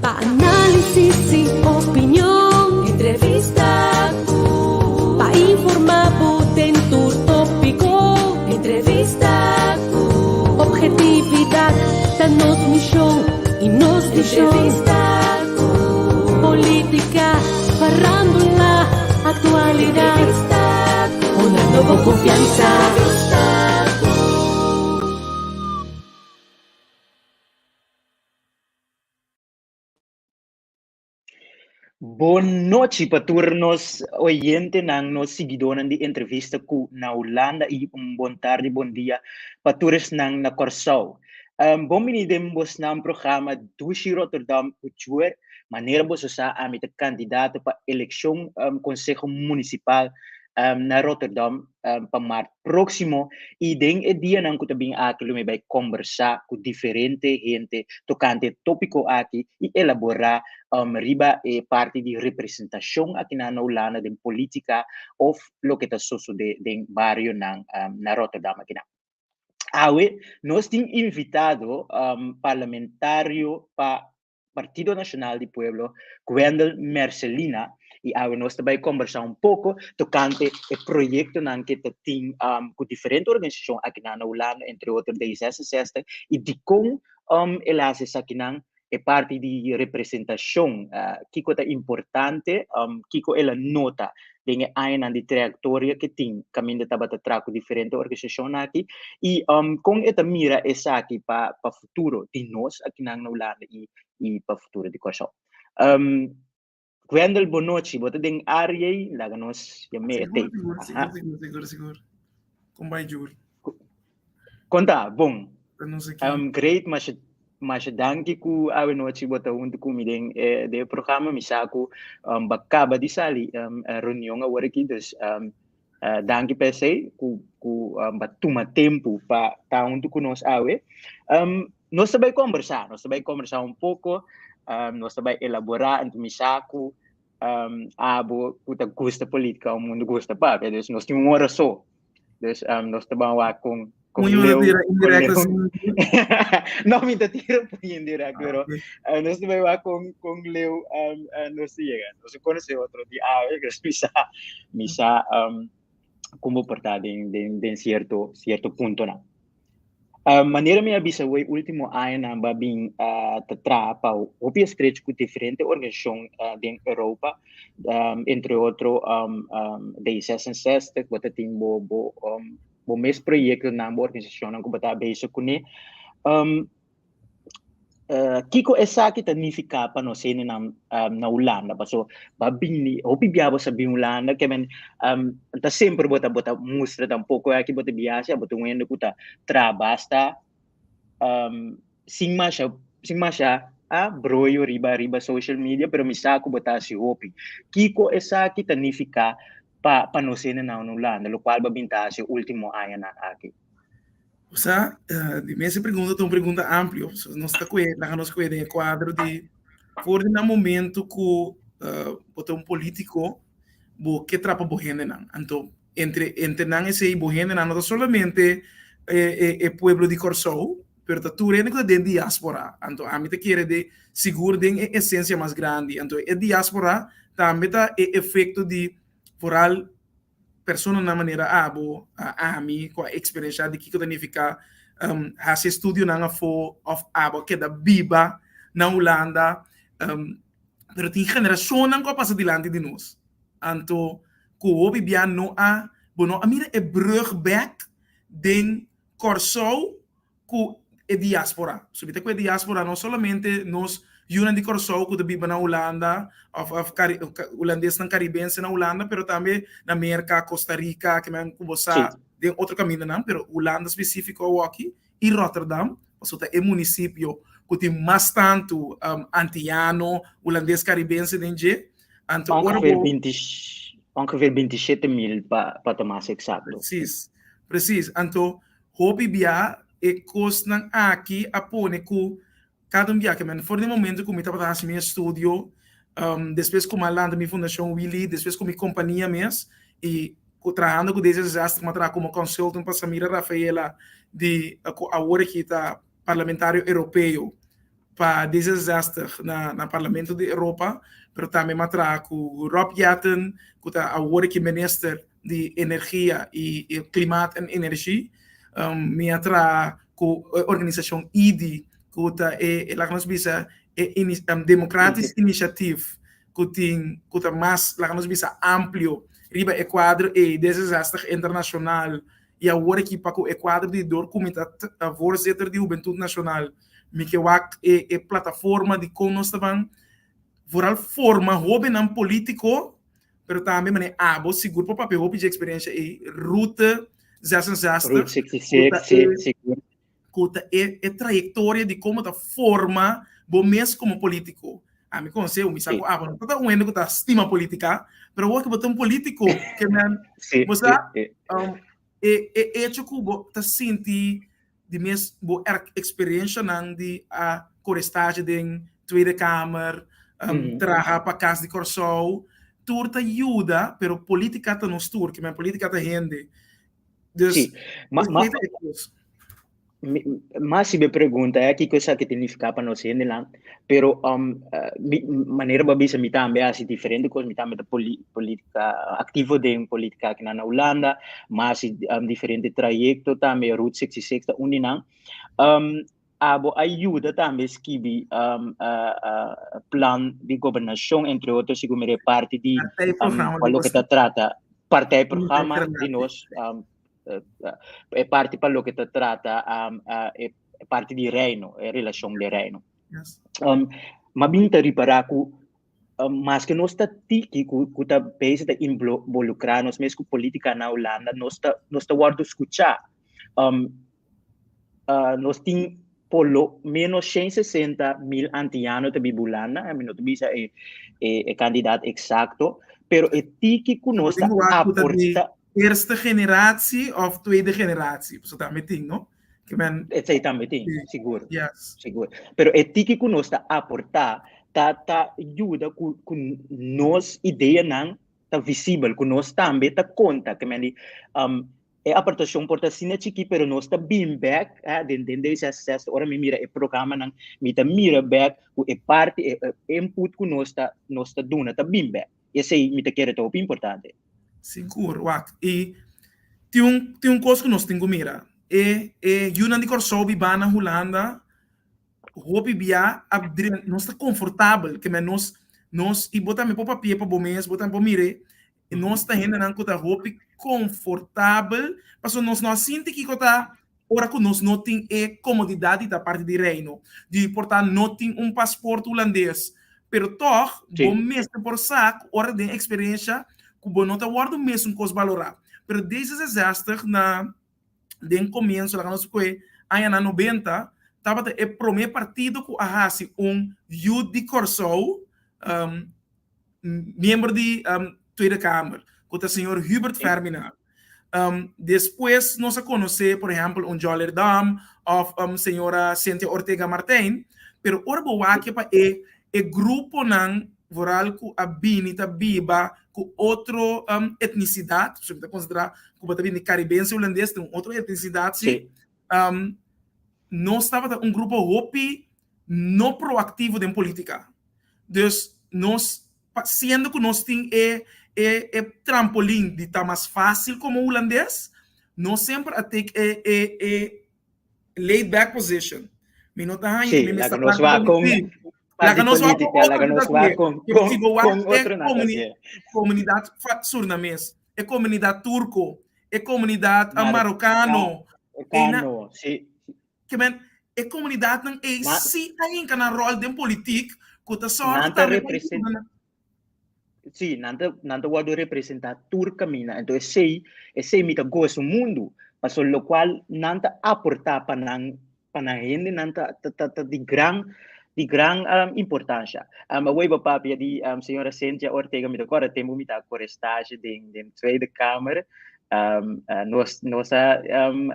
Pa-análisis y opinión, entrevista pa-informar dentro tópico, entrevista objetividad, danos misión y nos entrevista política, farándula, actualidad, una nueva confianza. Boa noite para turnos oyentes nang nos seguidores de entrevista ku na Holanda e bom tarde, bom dia para todos nang na Corsau. Bom menino bos na programa Dushi Rotterdam Uchuer, maneira bos usa a met candidato para eleição Conselho Municipal na Rotterdam para maart próximo e den e dia nang kutabing aquilo me vai conversar com diferente gente tocante tópico aqui e elaborar riba e parte de representação aqui na Holanda de política of lo que está sucedendo de barrio na Rotterdam aqui na. Awe, nós temos invitado parlamentário para Partido Nacional do Pueblo, Gwendel Mercelina, e awe nós também conversar pouco tocante o projeto que tem com diferentes organizações aqui na Holanda, entre outros de D66, e de como elas aqui é parte de representação, que é importante, que ela nota dengan aina de trajetória que tem caminho de tabata traco diferente organização aqui e com esta mira essa aqui para futuro de nós aqui na Holanda e para futuro de Corsau. Gwendel Bonochi, bota den área lá que nós chamamos Seguro. Como vai, Jur? Conta, bom. Great, mas danke ku awe noite bota junto comigo de programa misaku bakaba di sali reunião agora aqui dus danke PC ku batuma tempo para estar junto com nós awe nós também conversar pouco nós também elaborar entre misaku abo puta gosta política o mundo gosta pa dus nós temos uma hora só dus nós também lá com Leo, no me tiro por indirecto, pero no estuve con Leo, no se llega, no se conoce otro día, que misa como portar en cierto punto, ¿no? Maneira me avisa o último ano ba bing tatrapa o estrecho com diferentes organizações de Europa, entre outros D66, que tem o mesmo projeto na organização que está bem com ele. Kiko essa que significa para nós na Holanda, paso babini, hopi biabo sa Holanda, que men tá sempre bota mostra tampouco aqui bota biasa, bota wendo kuta trabasta sing masha broio riba social media, pero misako bota si hopi. Kiko essa que significa para nós na Holanda, lo qual babinta se último ano na aqui. O sea, essa pergunta é uma pergunta ampla. Nós estamos com o quadro de coordenar momento com um político que trapa bohende não. Então, entre não esse bohende não solamente o pueblo de Corsau, pero tudo é de diáspora. Então, a mim te quer de seguro de essência mais grande. Então, a diáspora também tá efeito de foral persona na maneira a mim com a experiência de que significa esse estudo na for of que da biba na Holanda pero tem geração não que passa diante de nós então com o bibia não a mira é brug back den Corsau com a diáspora subita com a diáspora não somente nós Una de Corsau que vive na Holanda, holandês na caribense na Holanda, pero também na América, Costa Rica, que mesmo com você tem outro caminho não, pero Holanda específico aqui e Rotterdam, você é município que tem mais tanto antiano, holandês caribense dentro, então ongeveer 27.000 para tomar exato. Precies. Então, hobby bia e costa aqui a pone com cada dia que for de momento como estava fazendo meu estúdio depois como lá da minha fundação Willy depois com minha companhia mesmo e trabalhando com desses como consultant para Samira Rafaela de agora que está parlamentário europeu para D66 na Parlamento de Europa, pero também matra com Rob Yatten, que está agora que minister de Energia e Climato e Energia, me atra com a organização ID, que está lá nós bisa Democratic Initiative, que está mais lá nós bisa amplo, riba é quadro e D66 internacional e agora que para o quadro de dor comitê a voorzitter de Juventude Nacional me que é plataforma de como nós também vooral forma hobby não político, pero também mané abo seguro para papel hobby de experiência e ruta 66 cuta é trajetória de como da forma bom mês como político. A mim conheceu me saco não tá um endo que tá estima política, pero o que botam político que man você é choco tá senti de mes bo experiência nan de a corestagem de Tweede Kamer traga para casa de Corsou tour te ajuda pero política tá nos tour que man política tá rende dus mas se me pergunta é que coisa que significa para nós ainda lá pero maneira babisa me também assim diferente coisa me também da política ativo de política aqui na Holanda mas diferente trajeto também Route 66 da Uninang abo ajuda também escrever plan de governação entre outros se como parte de qual que trata partei programa de nós é parte para o que te trata é parte de reino, é relação de reino. Yes. Mas bem te reparar que mas que nós está tiki que tá base de involucrar nós mesmo com política na Holanda nós está guardo escutar nós tem polo menos 160.000 antianos de Bibulana a mim não bisa é candidato exato pero é tiki que nós está aporta eerste generatie of tweede generatie. Zo dat meteen, no? Que men. Esse também tem, seguro. Yes. Seguro. Pero é que nós está aportar, tá ajuda com nós ideia não tá visível, com nós também tá conta, que men é aportação porta sina chiqui, pero nós tá beam back, dentro desse acesso, ora me mira é programa não, me tá mira back, é parte é input que nós tá dando, tá beam back. Esse aí me tá querendo top importante. Seguro, e tem coisa que nós temos que mirar. Yuna de Corsou biba na Holanda, hopi bia nós está confortável, que nós e botar me para papel para bom mês, botar para mire, e nós está ainda não tá hopi confortável, porque nós não sente que tá ora que nós não tem comodidade da parte de reino, de portanto não tem passaporte holandês, pero toch bom mês por saco, ora de experiência que bom não tá guardo mesmo coisa valorar. Pero desde desastre na de começo lá nós foi aí na 90 tava o primeiro partido que arrasi youth de Corsou membro de Tweede Kamer que o senhor Hubert Vermina depois nós conhece por exemplo Joler Dam ou senhora Cynthia Ortega Martin pero ora boa que para grupo não voral que a binita biba com outra etnicidade, se você considerar que o também caribense holandês tem outra etnicidade, sim. Nós estava grupo hopi não proativo em política. Então, nós sendo que nós tem trampolim de estar mais fácil como holandês, nós sempre take laid back position. Minota sim, nós vamos comunidade surnamês, é comunidade turco, é comunidade marocano, é comunidade não é se ainda na rol de política que tá só sim, não guardo representar turca mina, então esse mita gosto mundo, mas o qual não aportar para na gente não de grande importância. Mas o papo de senhora Cynthia Ortega me agora temos muita corestagem da Tweede Kamer. Nós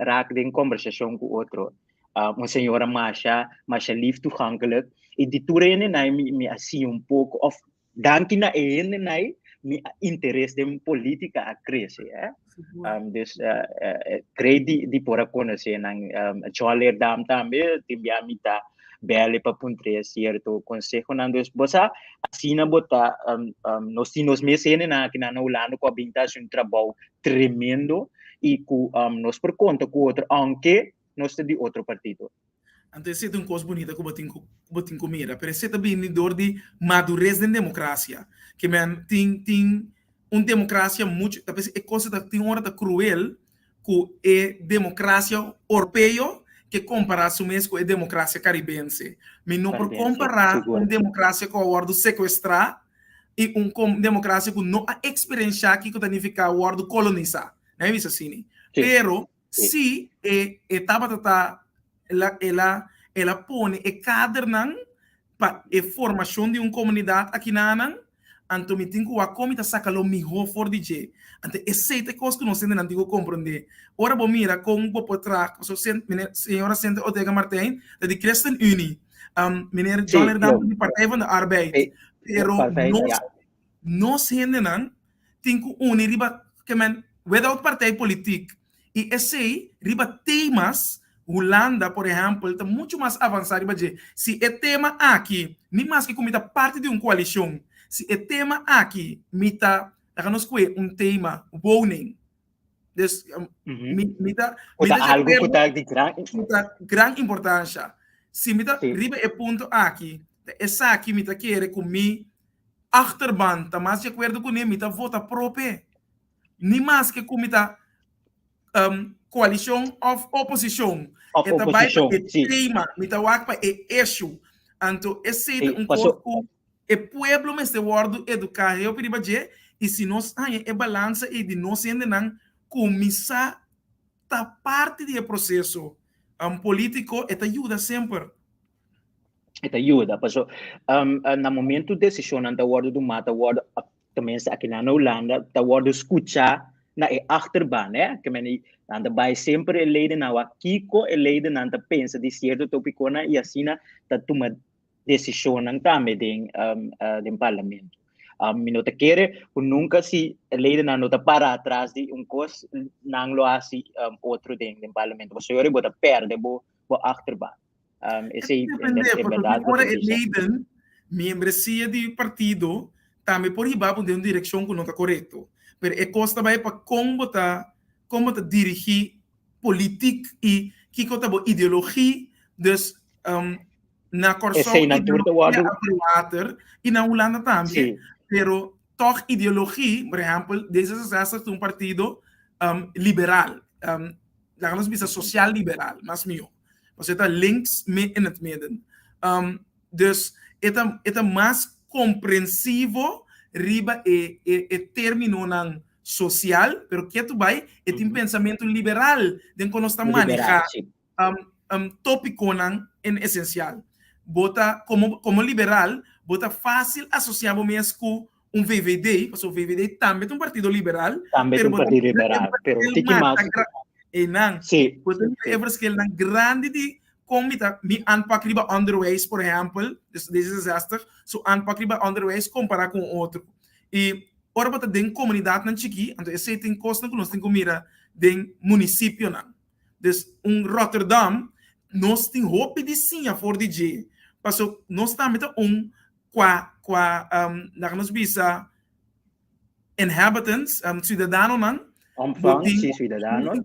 raak de conversação com outro. Uma senhora Masha lief toegankelijk. E de toerenen me assim pouco of dank na ene nai me interesse em política a crescer. Dus creio de por conhecer Joler Dam também, tem a mita bele para puntre cierto consejo nando es bosa asina bota nos meses na kinana ulano com abintas um trabalho tremendo e com nos por conta com outro aunque nós de outro partido. Então, essa é uma coisa bonita que eu botin comida, mas essa também é de madurez da democracia, que man tem uma democracia muito, talvez é coisa que tem uma hora cruel com a democracia europeia que compara-se mesmo com a democracia caribense. Mas não por comparar uma democracia com a ordem sequestrar e uma democracia que não a experiência que significa a ordem colonizar. Não é isso assim? Pero, se estava ela põe e cadernam para a formação de uma comunidade aqui na Anang, então me tem que a comida saca lo melhor for de je. Então essa coisa que nós temos antigo compreender. Ora bom mira com um pouco atrás, senhora Senta Ortega Martins, da Christen Unie, meneer John Erdam de Partij van de Arbeid. Pero nós ainda não tem que unir riba que man without partij politiek. E esse riba temas Holanda, por exemplo, está muito mais avançado. Se é tema aqui, nem mais que como parte de uma coalição, se é tema aqui, mita, um tema, woning. Dus, algo que de grande importância. Se mita, riba é ponto aqui, essa aqui mita quer comigo, achterban, tá mais de acordo com ele, mita vota própria. Nem mais que como coalition of opposition. Eta vai para tema, mita wak para issue. Anto esse um corpo e pueblo mas de wordo educar eu pedi baje e se nós é balança e de nós ainda não começar ta parte do processo político eta ajuda sempre. Eta ajuda, paso na momento decisão anta wordo do mata wordo também aqui na Holanda, ta wordo escutar na achterban, que meni anda vai sempre leden na Kiko leden anda pensa de certo topicona e assim na toma decisão não também do parlamento. Minota querer nunca se leden na nota para atrás de coisa não lo assim outro do parlamento. Você ora bota perde bo achterban. Esse é verdade. Agora leden membresia de partido também por riba de uma direção que não está correto. Pero é costa vai para como tá dirigir política e que conta boa ideologia dus na corção e na Holanda também. Pero toch ideologia, por exemplo, desde essa um partido liberal, lá nós bisa social liberal, mas meu, você tá links in het midden. Dus é mais compreensivo riba e termino nan social, pero que tu vai é um pensamento liberal, den que nós estamos manejar tópico nan em essencial. Bota como liberal, bota fácil associar mesmo com VVD, porque o VVD também é um partido liberal, também é um partido liberal, pero tem que mais e não, portanto é que ele não grande de como mi aanpak riba onderwijs, por exemplo, deze disaster, so aanpak riba onderwijs comparar com outro. E ora bota den comunidade nan chiki, então esse tem costa que nós tem comida den município nan. Dus Rotterdam, nós tem hope de sim a for DJ. Passo nós também qua nós bisa inhabitants, cidadano nan. Sim, cidadano.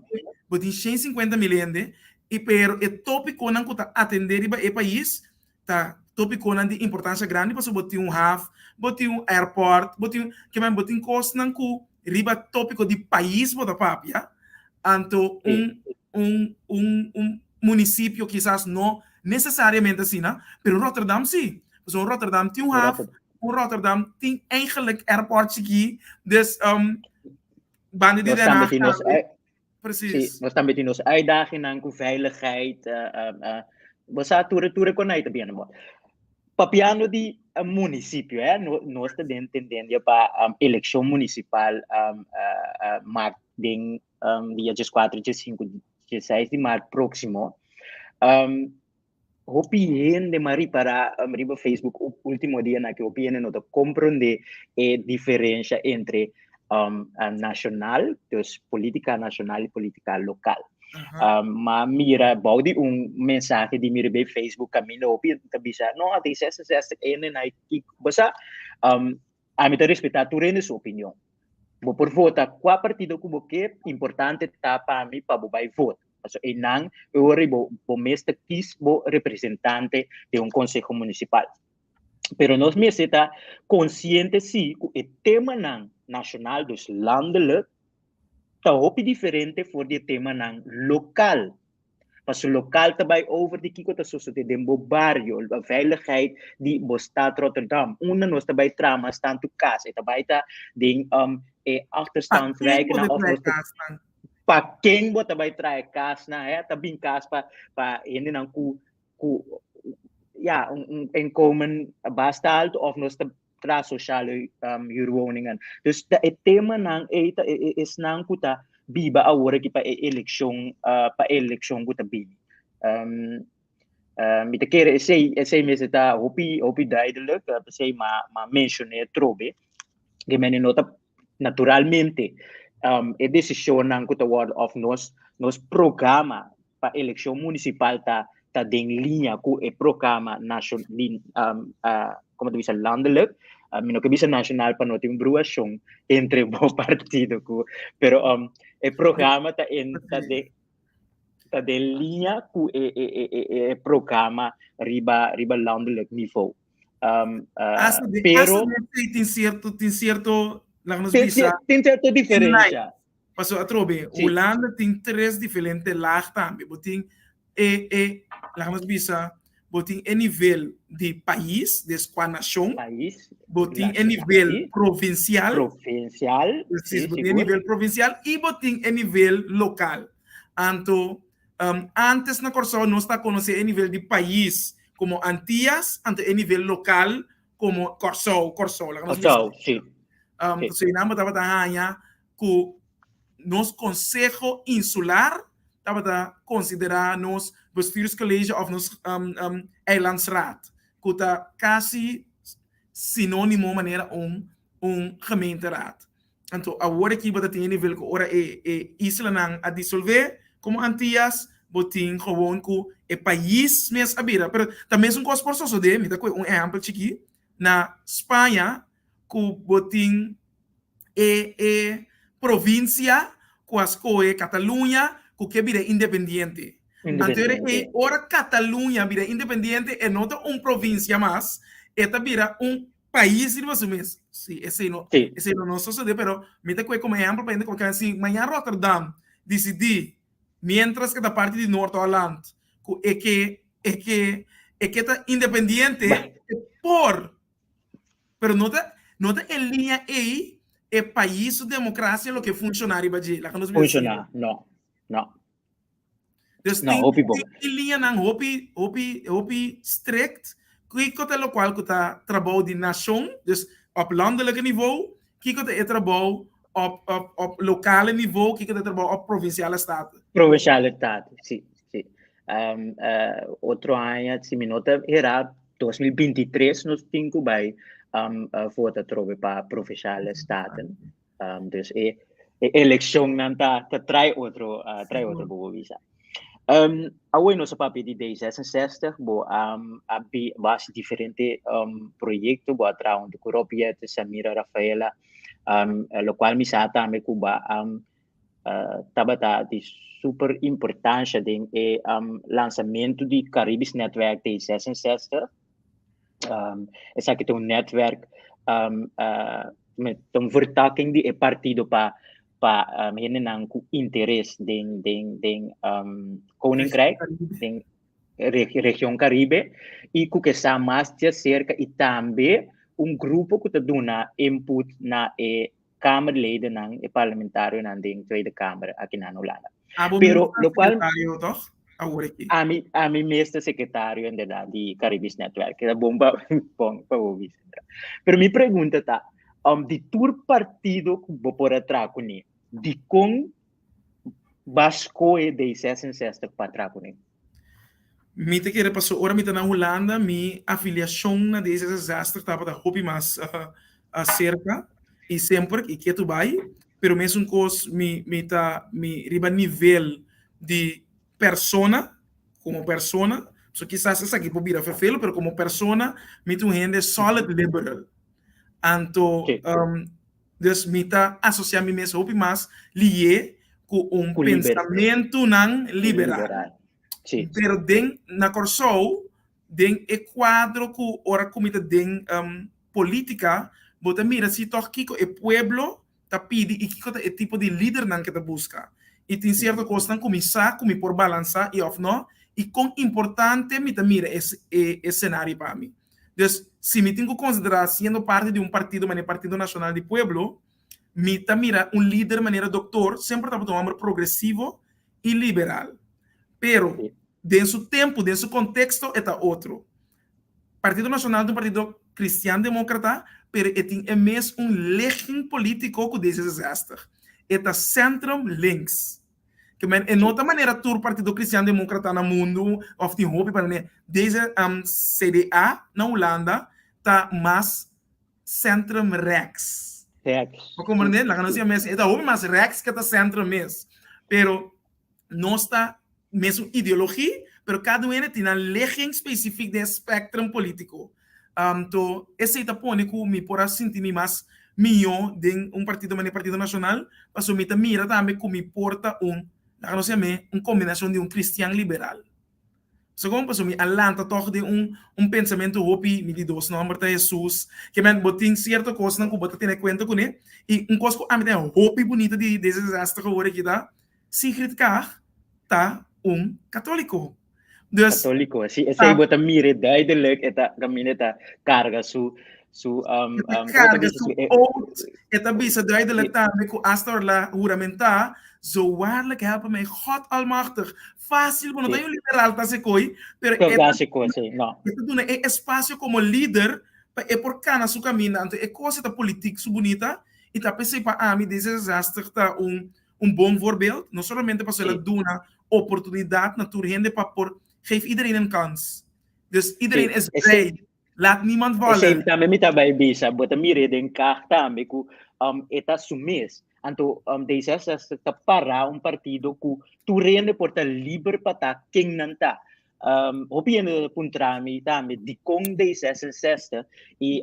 Botin 150 milhões e pero é tópico não que atender o país tá tópico não de importância grande para botar hub, botar airport, que mais botar costa não que riba tópico de país botar papia, então município quizás não necessariamente assim, né? Pero Rotterdam sim, dus Rotterdam tem hub, Rotterdam tem eigenlijk airport aqui, dus bande die daarna precies. Nós também temos uitdagingen com veiligheid. We zaten toeren kon uit binnen. Papiano di município, nós estamos entendendo para eleição municipal março dia 4, 5, 16 de março próximo. Opinião de Maria para o Facebook o último dia na que opinião não compreender a diferença entre nacional, dus política nacional e política local. Mas mira, baudi mensagem de mira bem Facebook caminho opi tá bisa não até essa ene na que basta a mim respeitar tu rende sua opinião. Bo por vota qual partido que você importante tá para mim para vai votar. Also enang ori bo mesta kis bo representante de conselho municipal. Pero nós me está consciente sim que o tema nacional dos landelijk tá hopi diferente voor die tema local. Mas o local também over de kiko tá sociedade de barrio, a veiligheid die bestaat Rotterdam. Una nós também trama tanto casa, também tá de achterstandswijken of pa quem bota vai trazer casa na também casa para ele não ja inkomen basta alto of nós tra sociale huurwoningen. Dus het tema nang is nang kuta biba awore ki pa election kuta bibi. Met de keren is mensen daar hopi duidelijk, zij maar mentioneer trobe. Die men nota naturalmente a decisão nang kuta word of nos programa pa election municipal ta den linha ku e programa national como tu bisa landelijk. Mino que bisa nacional para no ter bruação entre bo partido ku pero e programa ta de linha ku e programa riba landelijk niveau pero tem certo tem certa diferença. Paso a trobe, Holanda tem 3 diferentes laag também, botin lagamos bisa botin em nível de país, de sua nação, botin em nível provincial, botin nível provincial e botin em nível local. Anto antes na Corsão nós está conhecendo em nível de país como Antillas, anto em nível local como Corsão, lagamos bisa. Sim. Então, nós estava hanya que nos Conselho Insular estava considerar nos bestuurscollege of nos eilandsraad, que está quase sinônimo maneira gemeenteraad. Então, agora que você tem nível que ora isla a dissolver, como Antillas, botin gewoon que país mesmo abira, pero também é coisa por so de, me dá exemplo aqui na Espanha, que botin província, que as coisas Catalunha, que vira independiente. Anteriormente, ora Catalunha vira independiente e não uma província mais, esta vira país de você mesmo. Sim, esse não sucede, pero me dá como exemplo para colocar assim, amanhã Rotterdam decidir, mientras que da parte de Norte Holanda, que está independiente pero não está em linha aí, é país de democracia lo que funciona em Bahia. Funciona, não. Dus die linha não hopi strict, que é o qual está trabalho de nação, dus op landelijk niveau, que é trabalho op lokale niveau, que é trabalho op provinciale staten. Provinciale staten, sim. Outro ano, se me nota, era 2023, nós tínhamos bij votar para provinciale staten. Dus eleição não tá trai outro boa. Agora nosso papel de 1066 base diferente projeto bo atrás do Kuropia de Samira Rafaela lo qual mi sa também Cuba tabata de super importância de lançamento de Caribis Network 1066 essa aqui tem netwerk met een vertakking die partido pa hene nang interesse den koninkrijk den região Caribe e que está mais cerca e também grupo que dona input na kamerleden nang parlamentário nang den Tweede Kamer aqui na Holanda. Pero lo qual a mi mestre secretário de Caribis Network que é bomba pero mi pergunta tá de tur partido que por atrás com ele de com basco e de 66 para atrás com ele me te querer passou ora me tá na Holanda mi afiliação na 66 estava da hobby mais cerca e sempre que tu vai pero mesmo cos mi riba nível de persona, como persona, so quizás essa aqui pode vir a vervelen, pero como persona, met um gente solid liberal. Anto, Okay. dus mita associar me mesmo hopi mas lié com pensamento não liberal. Sim. Pero den na Corsou, den e quadro que ora comita den política, bota mira se toch kiko e pueblo ta pidi e kiko e tipo de líder nan que ta busca. E tem certo coisa nan começar como por balançar e of no, e com importante mita mira esse cenário para mim. Dus, se me tenho que considerar sendo parte de partido, mas Partido Nacional de Pueblo, me mira líder maneira doutor, sempre está um homem progressivo e liberal. Pero, dentro seu tempo, dentro seu contexto, é outro. Partido Nacional é partido cristiano-democrata, pero é mesmo legem político que diz desastre. É centrum-links. Que é outra maneira, o Partido Cristiano-Democrata no mundo, of the hope, para desde CDA na Holanda, está mais centrum-rex. Para compreender, lá não sei mesmo, é mais rex que está centrum-mes. Pero, não está mesmo ideologia, pero cada um tem uma legem específica de espectro político. Então, esse é o ponto que me por sentir mais melhor de partido, mas Partido Nacional, para me mira também que me porta combinação de cristiano liberal. So, como pastor, me alanta toch de pensamento hopi, me de dos nomes de Jesus, que me botin certa coisa não que bota ter conta com ele, e coisa que a mim tem hopi bonita de desastre que agora que dá, se criticar, tá católico. Dus, católico, esse aí bota mire duidelijk, eta kami ta carga su carga su oath, eta bisa duidelijk também que astor la juramentar, zo waarlijk helpen mij God almachtig. Fácil, não tem liberal tá se coi, pero é espaço como líder é por cana su caminhando, é coisa da política su bonita e tá pensei para a mim desastre tá bom voorbeeld, não somente para ela duna oportunidade na tua rende para por geef iedereen een kans. Dus iedereen is vrij. Laat niemand vallen. Esse também me tá bem bisa, bota mire den carta também que eta sumes. Anto desas está para partido que tu rende porta livre para tá quem não tá. Opinião puntrami também de com desas sexta e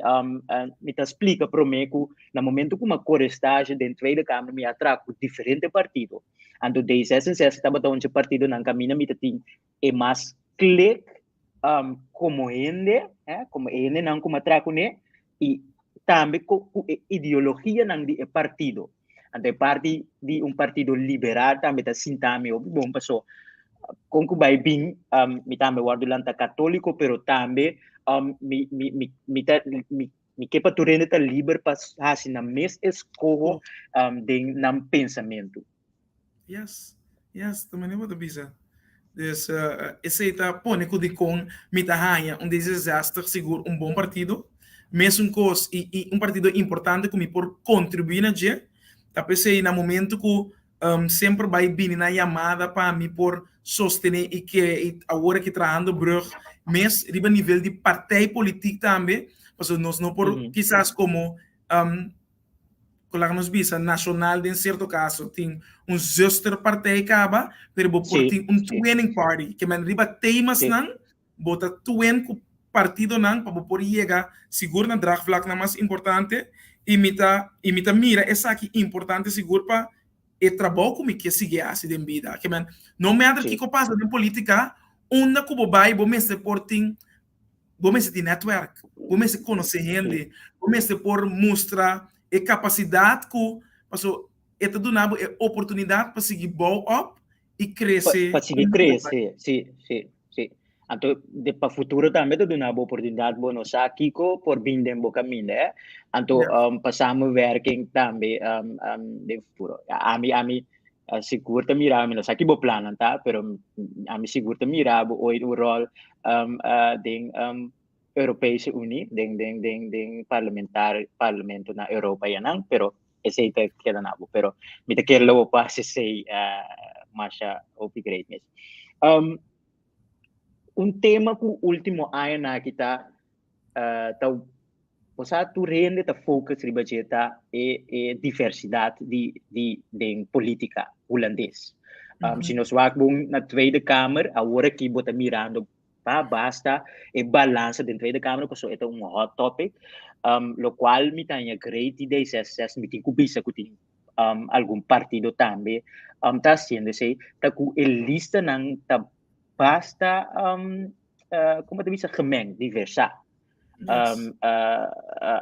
me tá explica para mim que no momento que uma corestagem dentro da Câmara me atraco diferente partido. Anto desas sexta bota um partido não caminha me tem é mais clique como ele não como atraco né e também com ideologia não de partido. Ante parte de partido liberal também tá sintame bom passou com que vai bem me também guardo lanta católico pero também me que para tu rende tá livre para assim na mes escorro de nam pensamento. Yes, também não vou bisa. Dus esse está pônico de com mitahanha desastre seguro bom partido, mesmo coisa e partido importante que me por contribuir na dia, tá pensei no momento que sempre vai vir na chamada para me por sostener e que agora que trabalhando brug, mas riba nível de partij político também, porque nós não por quizás como nos bisa nacional em certo caso tem zuster partij acaba, pero tem twinning party que man riba temas não bota twin partido não para por chegar seguro na draagvlak na mais importante imita mira essa aqui importante seguro para e trabalho como que sigue assim de vida que man não me adra que passa de política onde como vai bom se porting bom se de network bom se conhecer gente bom se por mostrar e capacidade que passou é tudo nabo é oportunidade para seguir bom up e crescer para seguir crescer sim então de para futuro também tudo nabo oportunidade bom nós aqui por bem bo caminho né então passamos working também de futuro ami seguro te mirar nós aqui bo plano tá pero ami seguro te mirar bo o rol de Europese Unie, den parlamento na Europa yan pero ese ita kaya nabo pero mita kaya lawo pa say masha opi greatness. Tema ku último ano na kita tau posa tu rende ta focus riba jeta e diversidade de política holandês. Se nós vamos na Tweede Kamer, agora que bota mirando pa basta e balança dentro da Câmara, porque é hot topic, lo qual me tem a great ideia se me tem kubisa que tem algum partido também tá sendo se tá com a lista não tá basta como te diz gemeng diversa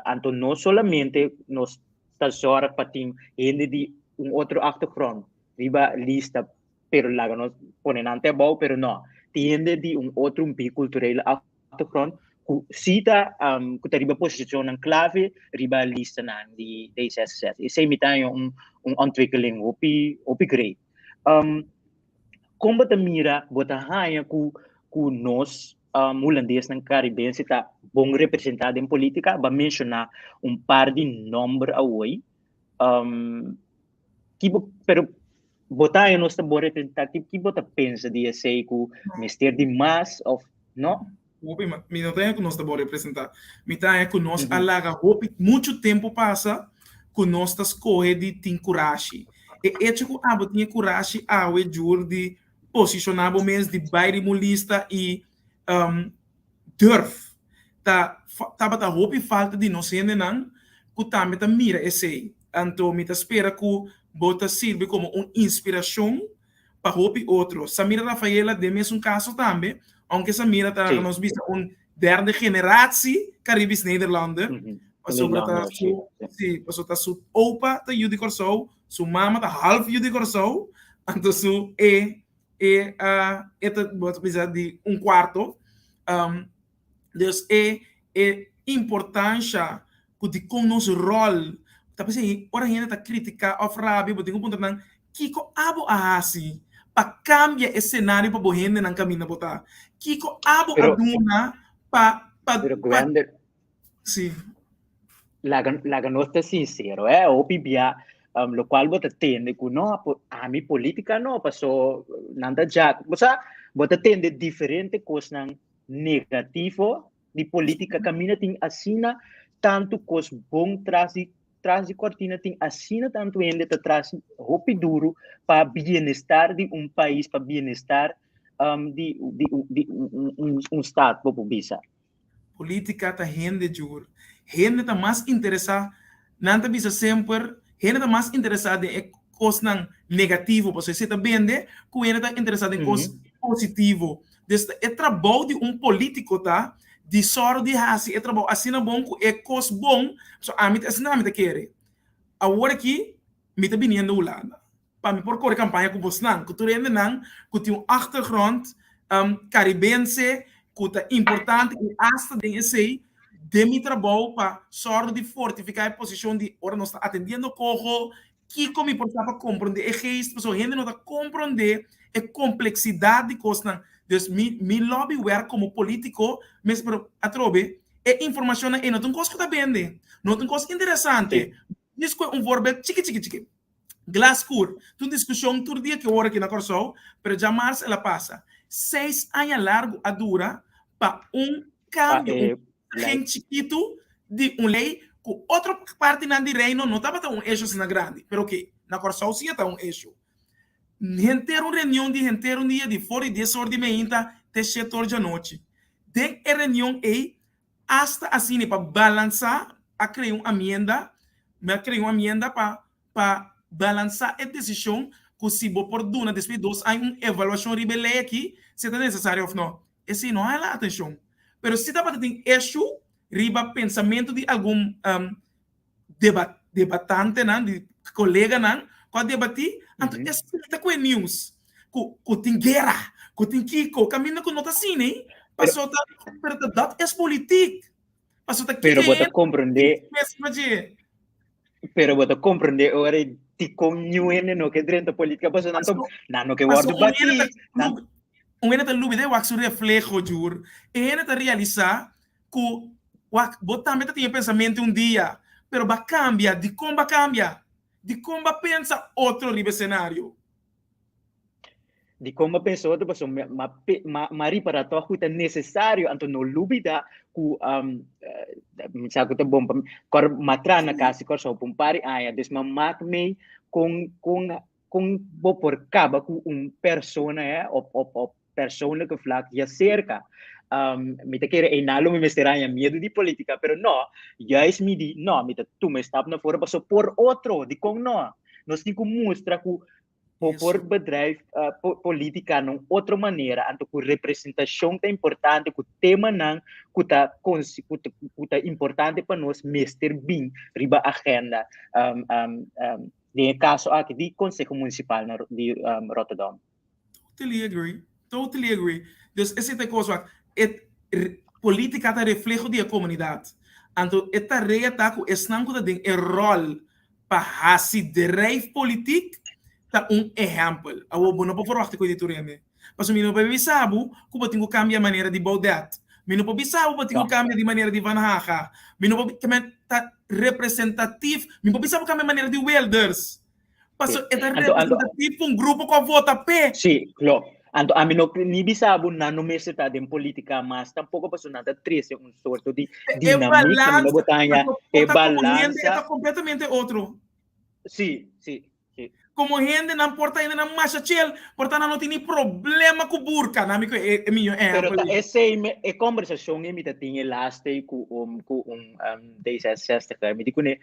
então não somente nós tá só para ter ele de outro achtergrond riba lista pero lá nós ponen ante bom pero não tiende de outro bicultural achtergrond cita que teriba posição na clave riba lista na de D66 e sei mitai ontwikkeling op great como te mira bota hanya ku nós holandês na Caribe se tá bom representado em política ba mencionar par de número away pero botar nós tá bom representativo que bota pensa de sei ku mister de mas of no Mi não tem que nós estamos representar. Mi tem que nós alaga hopi muito tempo passa que nós estamos corre de tem coragem. E é que o abo tinha coragem ao jur de posicionar o mês de baile mulista e durf. Tá hopi falta de nós ainda não que também tá mira esse. Então mi tá espera que bota sirve como uma inspiração para hopi outro. Samira Rafaela de mesmo caso também. Aunque Samira está nos vista derde generatie Caribisch Nederlander. Passou para su opa tá Judy Corso, su mama tá half Judy Corso, então su eta bota precisar de quarto. Dus importância que de com nosso rol, tá pensando, ora gente tá criticar of rabi, botem um ponto não, Kiko abo ahasi. Pa cambia o cenário para bohende não caminha botar. Kiko abo aduna pa sim. La ganota sincero, o pibia lo qual bota tende que no a mi política no passou nada já, bota tende diferente coisa negativo de política caminha tem assina tanto cos bom traz de cortina tem assina tanto ainda traz roupa duro para bem-estar de país, para bem-estar de estado para bisa. Política tá rende jur, rende tá mais interessada, não tá bisa sempre, rende tá mais interessada em coisas negativo, você se tá vende, que rende tá interessada em coisas positivo. Deste é trabalho de político tá de sorte de hasi é trabalho assim na bom é cos bom so a mim assim na mim tá querer agora aqui me tá vindo Holanda para me por correr campanha com você não que tu rende não que tem achtergrond caribense que tá importante e hasta de esse de mi trabalho para sorte de fortificar a posição de ora nós está atendendo corro que como importa para compreender é gesto pessoa gente não tá compreender a complexidade de coisas. Dus mi lobby werk como político, mas atrobe é informação e não tem coisa que tá vendo, não tem coisa interessante. Isso é voorbeeld chique. Glascour, tu discussão todo dia que eu aqui na Corso, pero já março ela passa 6 anos largo a dura para cambio, gente chiquito de lei com outra parte na de reino não estava tão eixo na grande, pero que na Corso sim está eixo. Renteiro reunião um dia de fora e 10 horas de manhã até 7 horas da noite. Tem a reunião aí, hasta assim, para balançar, a criar uma emenda para balançar a decisão que se vou por duna, depois de 2 anos, uma avaliação rebelde aqui, se é necessário ou não. Esse não é a atenção. Mas se está para ter eixo, riba pensamento de algum debatante, de colega, quando debater, então é com news, com tem guerra, com tem Kiko, caminha com nota assim, né? Passou da é política. Passou da pero você compreender, pero você compreender ora de comunhão no que dentro da política passou não que guardo bati. Ainda lubi de wax reflejo jur, ainda realizar que botar meta tinha pensamento dia, pero vai cambiar, de como vai cambiar. De como pensa outro nível cenário. De como pensa outro, mas para todos é necessário, então não dúvida que sabe que é bom para matar na casa com só pompari, desma matme com kung bo por caba com persona o persoonlijke vlak je cerca. Me te querer inalo me mesteranha medo de política, pero no, juist me di, no, me te tu me stap na fora, paso por outro, di kong no. Nós temos que mostrar que por bedrijf política numa outra maneira, anto que representação é importante, que o tema não que tá importante para nós mester bem riba agenda de caso aqui de Conselho Municipal de Rotterdam. Totally agree. Dus esse é coisa política tá reflexo da comunidade. Então esta reta que esnan que tem o rol para se drive político tá exemplo. Eu não vou falar com isso também. Mas eu não posso saber que eu tenho que cambiar a maneira de Baudet. Eu não posso saber que eu tenho que cambiar de maneira de Van Haga. Eu não posso tá representativo. Eu não posso saber cambiar a maneira de Wilders. Mas é representativo para grupo que vota P. Sim, claro. Anto a mim não nem bisabo na universidade em política, mas tampouco passou nada triste, sorto de dinâmica, não botanha, balança. É completamente outro. Sim. Como gente não porta ainda na marcha chill, portanto não tem problema com burka, na amigo é meu Pero essa é conversação que me tinha last com D66, me digo né,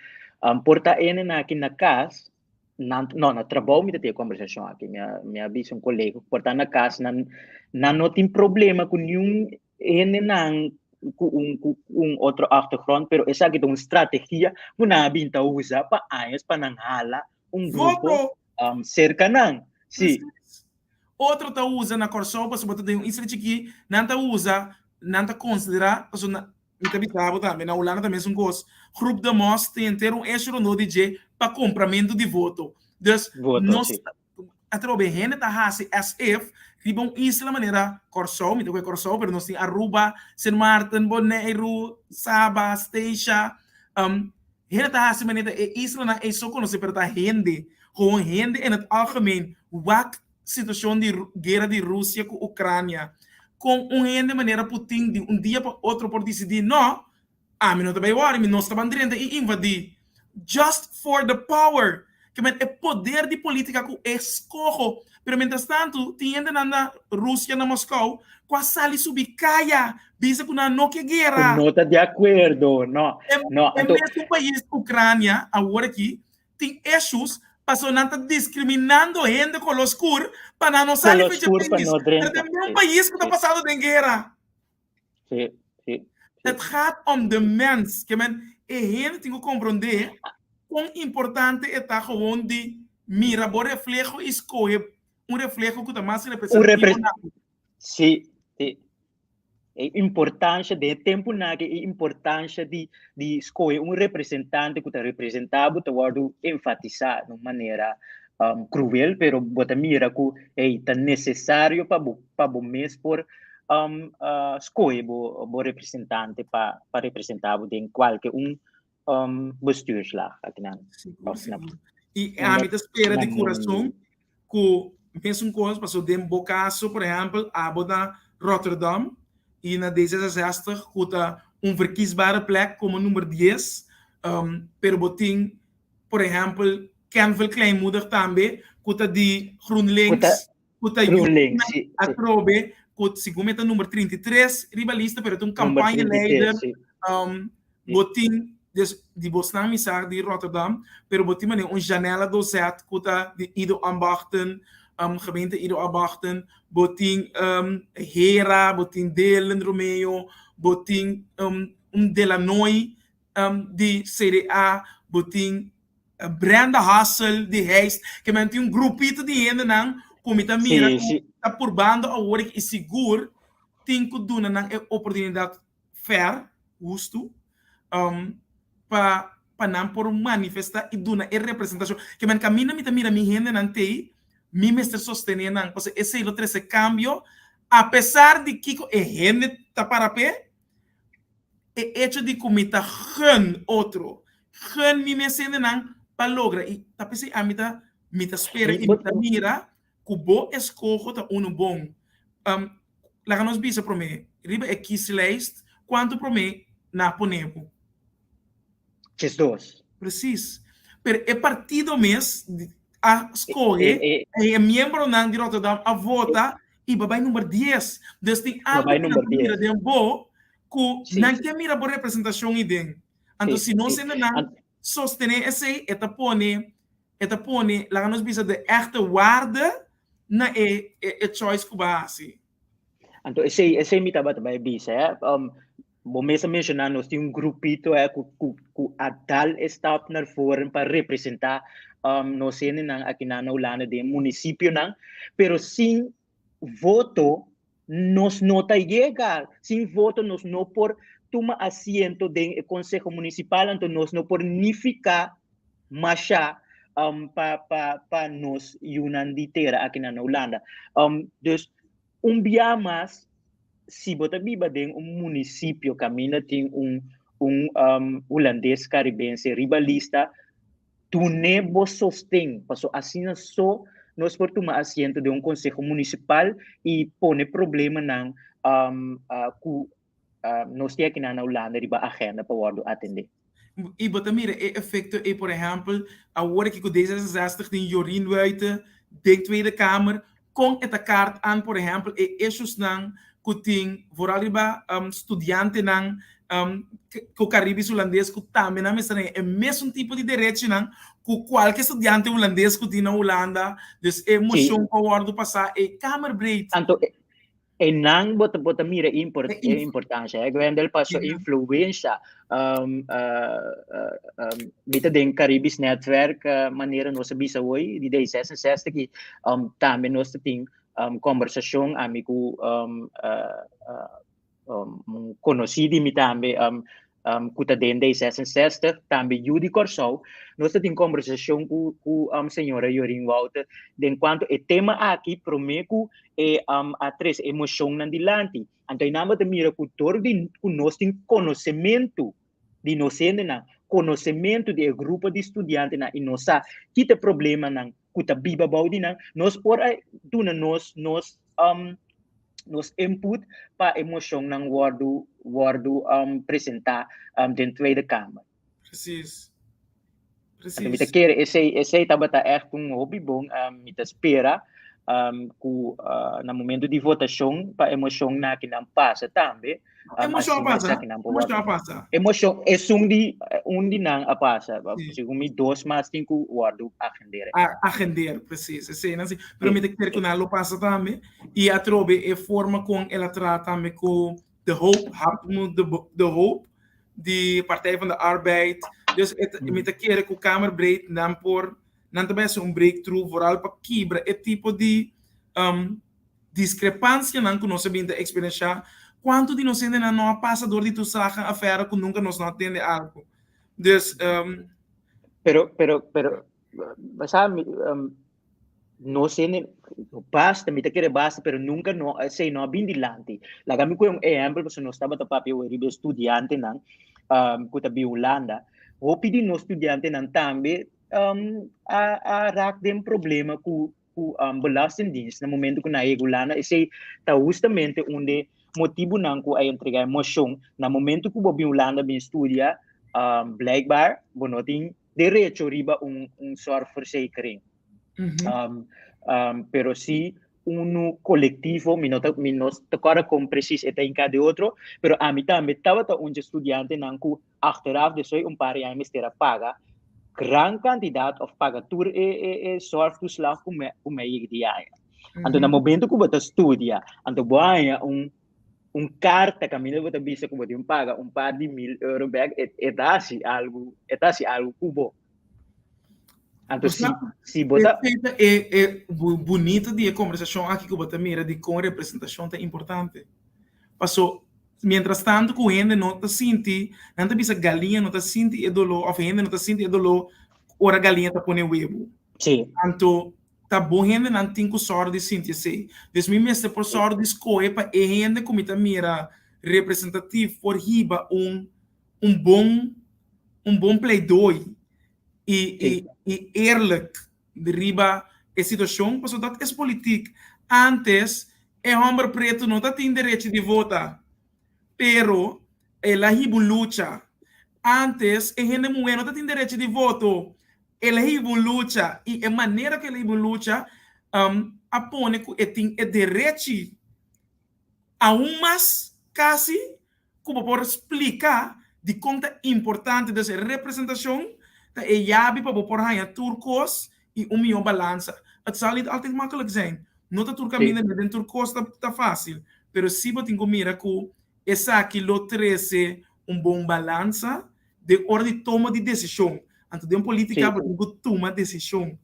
porta ainda na casa. No trabalho me tem conversação aqui, minha avisa um colega, portanto na casa não tem problema com nenhum com outro achtergrond, pero essa aqui é uma estratégia que na binta usa para anos para não hala grupo cerca não, sim. Outro tá usa na Corsol, para botar um isso aqui, não tá usa, não tá considera, also na me também na Holanda também são coisas, grupo de mos tem ter eixo no DJ para compramento de voto. Dus nós atrobe gente tá hasi as if ribam isso da maneira Corsol, me toque Corsol, pero nós tem Aruba, Saint Martin, Bonaire, Saba, Stacia, gente tá hasi maneira isso na é só conhecer para gente, gewoon gente in het algemeen, wat situação de guerra de Rússia com Ucrânia, com gente maneira Putin de dia para outro por decidir não, mim não tá bem agora, mim não está bandreira e invadir, just for the power, que é poder de política que escorro, pero mientras tanto, tem gente na Rússia, na Moscou, quase sali subir caia, bisa que não que guerra. Não está de acordo, não. É mesmo país, Ucrânia, agora aqui, tem issues, passou não está discriminando gente com os cor, para não sair de país. É um país que está passando em guerra. Sim. Het gaat de mens, que gente tem que compreender quão importante está gewoon de mira, o reflexo escolhe reflexo que está mais representativo. Sim. A importância de tempo a importância de escolher representante que está representado, está enfatizado de uma maneira cruel, pero bota mira que é necessário para o mês por escolher o representante para representar em qualquer bestuurslag. E a minha espera de coração que mesmo coisa passou de um caso, por exemplo, a Rotterdam e na D66 que verkiesbare plek como número 10, pero botin, por exemplo, Ken veel Kleinmoedig também, que de GroenLinks, que atrobe, que segundo o número 33, ribalista, pero tem campanha-leider, botin de Bosnang Misar de Rotterdam, pero botin janela do Zet, que de Ido Ambachten, gemeente Ido Ambachten, botin Hera, botin Delen Romeo, botin Delanoy de CDA, botin Brenda Hassel de Heist, que tem grupito de gente não, como está mira, está por bando a hora que seguro, tem que dar uma oportunidade fair, justo, para não por manifestar e dar a representação, que man camina mira mi gente não tem, mi mestre sostener não, porque esse é esse cambio, apesar de que a gente está para pé, é hecho de que me está gen outro, gen mi mestre não, para lograr, e tá pensando, a me espera e me mira, que o bom escolho tá bom. Lá nos bisa para mim, riba é que se leist, quanto para mim na ponebo. Que dois. Preciso. Pero é partido mês, a escolher é membro não de Rotterdam a vota e babai número 10. Dus tem algo Babai que número não mira 10. de bom que não Sim. quer mira por representação e den. Então se não se não sostener esse eta pone lá nos bisa de echte waarde na choice que base. Então esse me tava também bisa bom mesmo mencionar nós tem grupito que a tal está na fora para representar nós nang aqui na Holanda de município nang, pero sem voto nos não tá llegar, sem voto nos não por tomar assento do Conselho Municipal, então nós não por nificar masha para nós Yunan de terra aqui na Holanda. Dus dia mais se bota biba den município camina tem holandês caribense ribalista tu nebo sostém passou assim só nós por tomar assento de conselho municipal e pone problema não nós tem aqui na Holanda riba agenda para atender. E bota mira, efecto por exemplo, agora que com D66 tem Jorien Buiten, de Tweede Kamer, com esta carta aan, por exemplo, issues não que tem, vooral riba estudante não que o Caribe holandês que também não é o mesmo tipo de direito não que qualquer estudante holandês que tem na Holanda, dus emoção que o guardo passar é Kamerbreed. E não bota mira importância é quando ele passou influência bita den Caribis Network maneira nós bisa hoje de 66 que também nós tem conversação amigo conhecido me também kuta den 66 também Judy Corsou nós tem conversação com senhora Jorien Walter de enquanto o tema aqui prometo a três emoção nan dilante então nada de mira que todo de nós tem conhecimento de nós na conhecimento de grupo de estudantes na e nós que tem problema nan kuta biba baudi nan nós por duna nós input para emoção nan wardu apresentar dentro da Tweede Kamer. Precies. Então, me quer esse tabata é hobby bom, me espera que no momento de votação para emoção na que não passa também. Emoção passa. Emoção é de não passa. Segundo me 2 mais 5 guardo agender. Agender, preciso. Sim, assim. Pero me quer que não passa também e a trobe é forma com ela trata também com the hope de Partij van de Arbeid. Dus me quer que o Kamerbreed não por não também é breakthrough vooral para quebrar esse tipo de discrepância não que nós sabemos da experiência quanto de nós ainda não passa dor de tu saca a fera que nunca nós não atende algo. Dus pero sabe nós ainda basta me quer basta pero nunca não sei não bem dilante lá kami ko yung exemplo porque nós estava tapap eu ribe estudante não que tá Holanda hopi de nós estudante não também a raak dem problema com belastingdienst no momento que na Holanda esse tá justamente onde motivo não que a entregar emoção no momento que o Holanda bem estudia blijkbaar não tem direito riba zorgverzekering pero si colectivo menos tocar com precies eta inca de outro pero a mim também estava estudante não que achteraf de soy paar jaar mistera paga gran cantidad of pagatur zorgtoeslag com mij die jaar. Então no momento que você estudia, então boa carta caminho você bisa que você paga par de €1,000 back algo cubo. Então se você é bonito de conversação aqui que você mira de com representação é importante. Passou mientras tanto que gente não está sentindo, não está bisa galinha não está sentindo dolor, ou gente não está sentindo dolor, ora galinha está pondo huevo. Sim. Então tá bom gente não tem que sorte de sentir assim. Desde mesmo por sorte de escolher para gente como está mira representativo por riba bom pleidói e eerlijk de riba a situação, porque dat é política. Antes, o homem preto não tem direito de votar. Pero la lucha antes a gente mulher não tem direito de voto ele é uma luta e a maneira que ele é uma luta apone que tem o direito a mais quase como por explicar de como é importante dessa representação da EIAB para por aí turcos e milhão balança. Het zal niet altijd makkelijk zijn. Nota turcamina met turcos tá fácil, pero se você tem que mirar que essa aqui lo 13 bom balança de hora de toma de decisão. Então, de política, você tem que tomar decisão.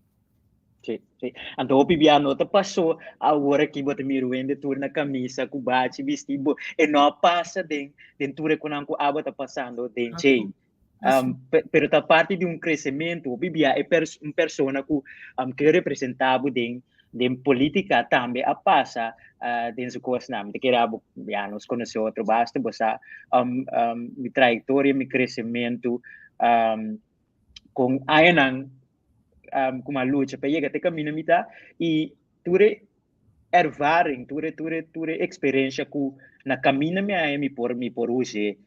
Sim, sim. Então, o Bibiano te passou a hora que você me ruende tur na camisa, com bate, vestido, e não passa dentro de quando a água está passando, dentro de pero tá parte de crescimento. O Bibia é uma pessoa que representava de política também a passa dentro do curso não. Que era nos conheceu outro basta, bossa minha trajetória, meu crescimento com ainda com uma luta para chegar até caminho mita e ture ervaring, ture experiência com na caminho me por hoje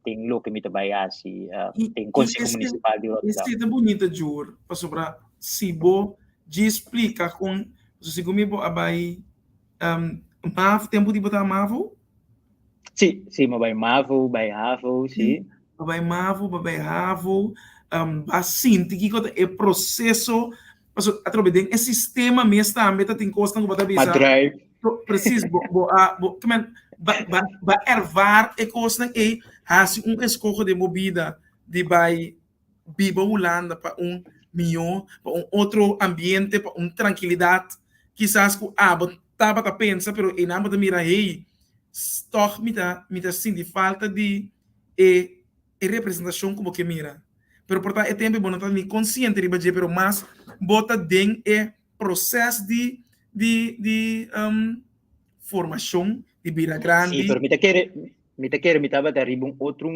tem lo que me trabalha assim tem conselho municipal de Rotterdam. Isso é bonito, Jur, para sobre Sibo de explica com se comigo abai mav tempo de botar mavo? Sim, vai mavo, vai ravo, sim. Vai mavo, vai ravo. Assim, tem que é processo, através é sistema mesmo também tem costa no botar bisa. Preciso, ba ervar e costa e assim escolha de movida de vai biba Holanda para milhão, para outro ambiente, para tranquilidade. Quizás que tava a pensar, pero em nada de mira aí, toch me tá sentindo falta de representação como que mira. Pero portanto é tempo bom estar consciente de bater, pero mais bota den processo de formação de vida grande. Sim, pero me tava derribo outro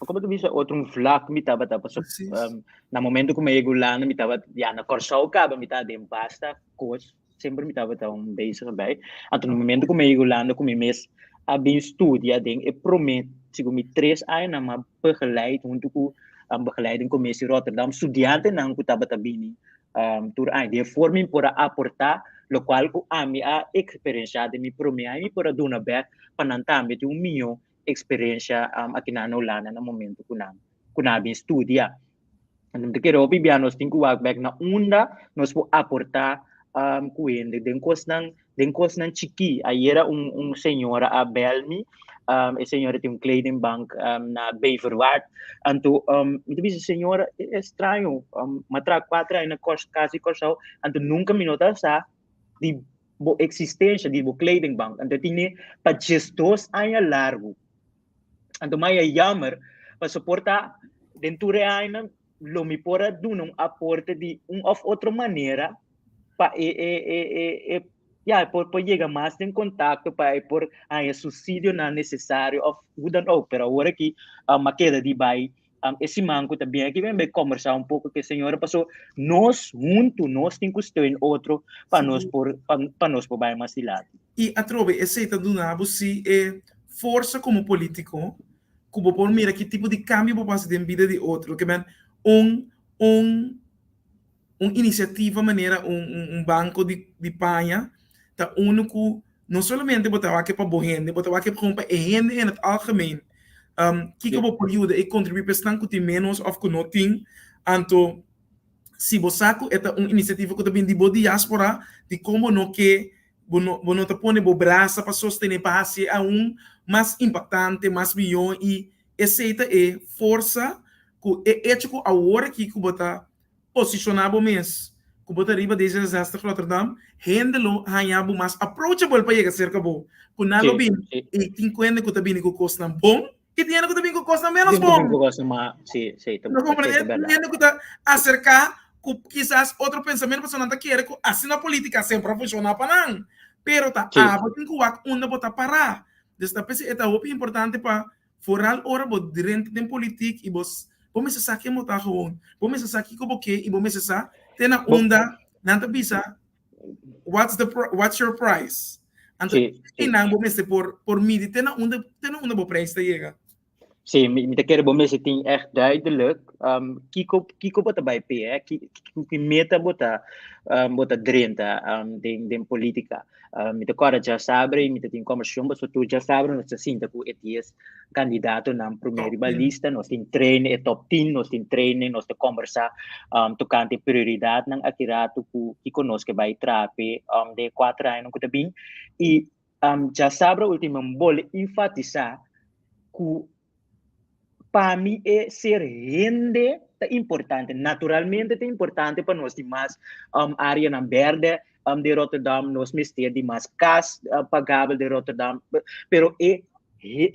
como tu diz outro flaco me tava na momento que me chego lá me tava já na Corsau acaba me tava de basta coach sempre me tava bezig bij então no momento que me chego lá no me mes a bem estudia den e prometo sigo me 3 anos na begeleid junto com begeleiding commissie Rotterdam estudiante não que tava tabini tur ai de forma para aportar lo qual ko ami a experiência de me promei para dona back panantame de minha experiência aqui na Holanda no momento que na bem estudia então que o bibianos tem que work back na onda nós po aportar kuende den kosnan chiki aí era senhora a Belmi a senhora tem kleding bank na Beverwaard então me disse senhora é estranho matra 4 anos na casa Corsau então nunca me notasse de existência de kleding bank então tinha para gestos anos largo então mais jammer para suportar dentro de anos lo me pora dar aporte de of outra maneira para por chegar mais em contato para por subsídio não necessário of dan ook pero agora aqui uma queda de vai esse manco também aqui vem conversar pouco que a senhora passou nós juntos nós temos que estar outro para nós por vai mais de lado e a trove aceita do nabo se força como político como por mira que tipo de cambio pode fazer na vida de outro que vem iniciativa maneira banco de panha tá único não somente botar aqui para boa gente botar aqui para gente em algemeen que como período e contribuir para estar com menos of que não tem então se você é iniciativa que também de boa diáspora de como não que não te põe o braço para sostener para ser mais impactante mais melhor e aceita força que é ético a hora que botar posicionado mesmo. Como riba desde a desastre Rotterdam, handelo hanyabu mais approachable para chegar cerca bo. Kunalo bin e tem coisa que também que custa bom e tem que também que custa menos bom. Sim, não compreende? Tem que tá acercar que quizás outro pensamento pessoal não quer que assim na política sempre funciona para não. Pero tá tem que onde botar parar. Desta peça é muito importante para foral hora bo dirente tem política e vos vamos pensar que mo tá gewoon vamos pensar que como que e vamos pensar tem na onda nanta bisa what's your price então e não vamos por mim tem na onda bo preço chega Sim, me quer bom se tem echt duidelijk. Kiko bota bij P, que meta bota drenta den política. Me te cora já sabe, me te tem conversão, mas tu já sabe, nós sinta que etias candidato na primeira lista, nós tem treine, top 10, nós tem treine, nós te conversa, tocante prioridade nang akirato que conosco vai trape de 4 anos que bem e já sabe, última bole enfatizar que para mim é ser rende é importante. Naturalmente é importante para nós demais área na verde de Rotterdam, nós mestre demais cas pagável de Rotterdam, pero é